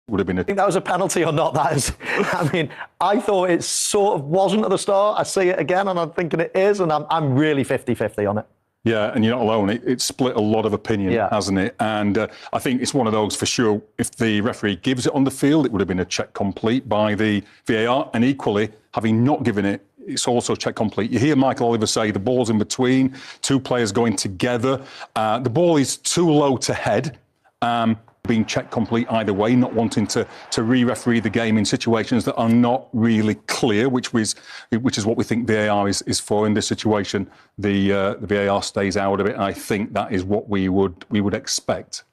would have been I think that was a penalty or not. That is, I mean, I thought it sort of wasn't at the start. I see it again and I'm thinking it is, and I'm really 50-50 on it. Yeah, and you're not alone. It split a lot of opinion, hasn't it? And I think it's one of those for sure. If the referee gives it on the field, it would have been a check complete by the VAR. And equally, having not given it, it's also check complete. You hear Michael Oliver say the ball's in between, two players going together. The ball is too low to head. Being check complete either way, not wanting to re-referee the game in situations that are not really clear, which is what we think VAR is for in this situation. The VAR stays out of it, and I think that is what we would expect.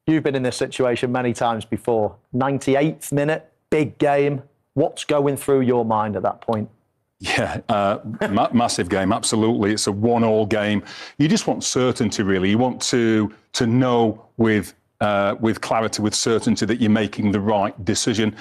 You've been in this situation many times before. 98th minute, big game. What's going through your mind at that point? Yeah, massive game, absolutely. It's a 1-1 game. You just want certainty, really. You want to know with clarity, with certainty that you're making the right decision.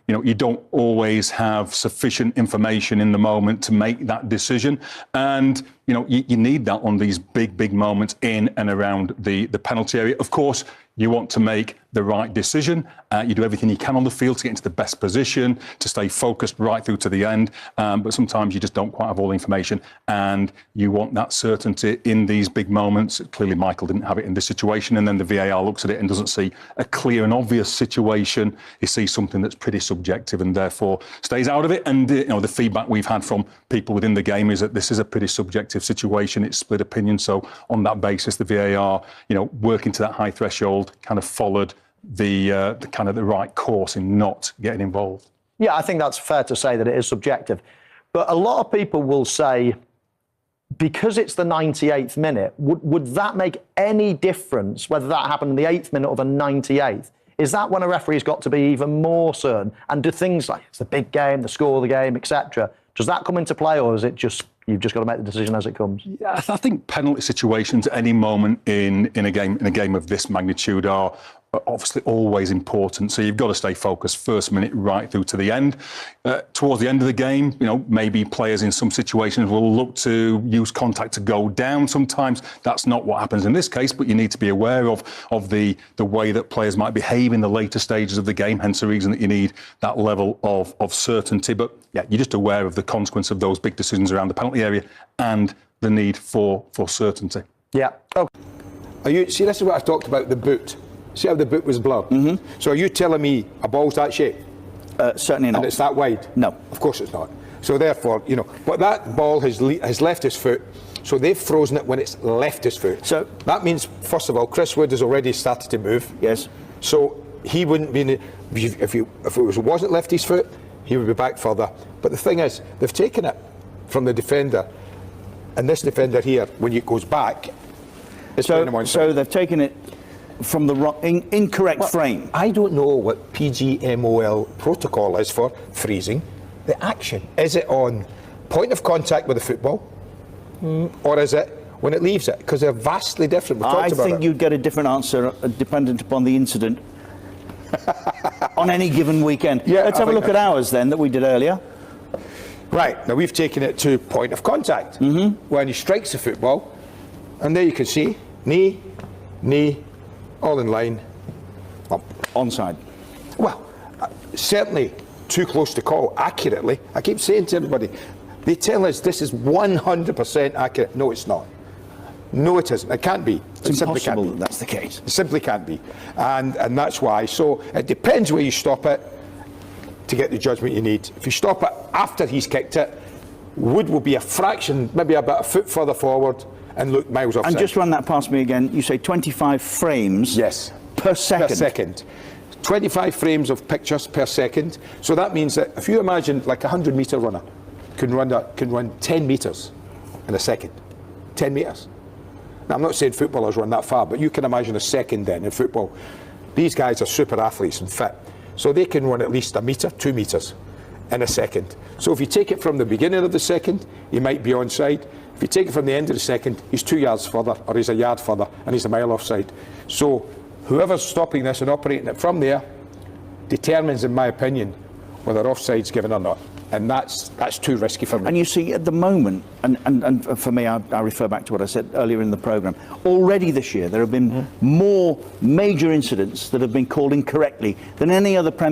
You don't always have sufficient information in the moment to make that decision. And, you need that on these big moments in and around the penalty area. Of course, you want to make the right decision. You do everything you can on the field to get into the best position, to stay focused right through to the end. But sometimes you just don't quite have all the information, and you want that certainty in these big moments. Clearly, Michael didn't have it in this situation, and then the VAR looks at it and doesn't see a clear and obvious situation. He sees something that's pretty subjective and therefore stays out of it. And the feedback we've had from people within the game is that this is a pretty subjective situation. It's split opinion. So on that basis, the VAR, working to that high threshold, kind of followed the right course in not getting involved. Yeah, I think that's fair to say that it is subjective. But a lot of people will say, because it's the 98th minute, would that make any difference whether that happened in the 8th minute or the 98th? Is that when a referee's got to be even more certain? And do things like it's the big game, the score of the game, etc., does that come into play, or is it just you've just got to make the decision as it comes? Yeah, I think penalty situations at any moment in a game of this magnitude are obviously always important. So you've got to stay focused first minute right through to the end. Towards the end of the game, maybe players in some situations will look to use contact to go down. Sometimes that's not what happens in this case, but you need to be aware of the way that players might behave in the later stages of the game, hence the reason that you need that level of certainty. But yeah, you're just aware of the consequence of those big decisions around the penalty area and the need for certainty. Yeah. Okay. See, this is what I talked about, the boot. See how the boot was blurred? Mm-hmm. So are you telling me a ball's that shape? Certainly not. And it's that wide? No. Of course it's not. So therefore, but that ball has left his foot, so they've frozen it when it's left his foot. So that means, first of all, Chris Wood has already started to move. Yes. So he wouldn't be, if it wasn't left his foot, he would be back further. But the thing is, they've taken it from the defender, and this defender here, when it goes back, it's putting him on side. So they've taken it from the incorrect frame. I don't know what PGMOL protocol is for freezing the action. Is it on point of contact with the football, or is it when it leaves it? Because they're vastly different. I think you'd get a different answer dependent upon the incident on any given weekend. Yeah, let's have a look at ours then that we did earlier. Right, now we've taken it to point of contact. Mm-hmm. When he strikes the football, and there you can see knee, all in line, up. Onside. Well, certainly too close to call accurately. I keep saying to everybody, they tell us this is 100% accurate. No, it's not. No, it isn't. It can't be. It's impossible that that's the case. It simply can't be. And that's why. So it depends where you stop it to get the judgment you need. If you stop it after he's kicked it, Wood will be a fraction, maybe about a foot further forward, and look miles offside. And just run that past me again. You say 25 frames per second. Per second. 25 frames of pictures per second. So that means that if you imagine like a 100-metre runner can run 10 metres in a second. 10 metres. Now, I'm not saying footballers run that far, but you can imagine a second then in football. These guys are super athletes and fit. So they can run at least a metre, 2 metres in a second. So if you take it from the beginning of the second, he might be onside. If you take it from the end of the second, he's 2 yards further, or he's a yard further, and he's a mile offside. So whoever's stopping this and operating it from there determines, in my opinion, whether offside's given or not. And that's too risky for me. And you see, at the moment, and for me, I refer back to what I said earlier in the programme, already this year there have been more major incidents that have been called incorrectly than any other Premier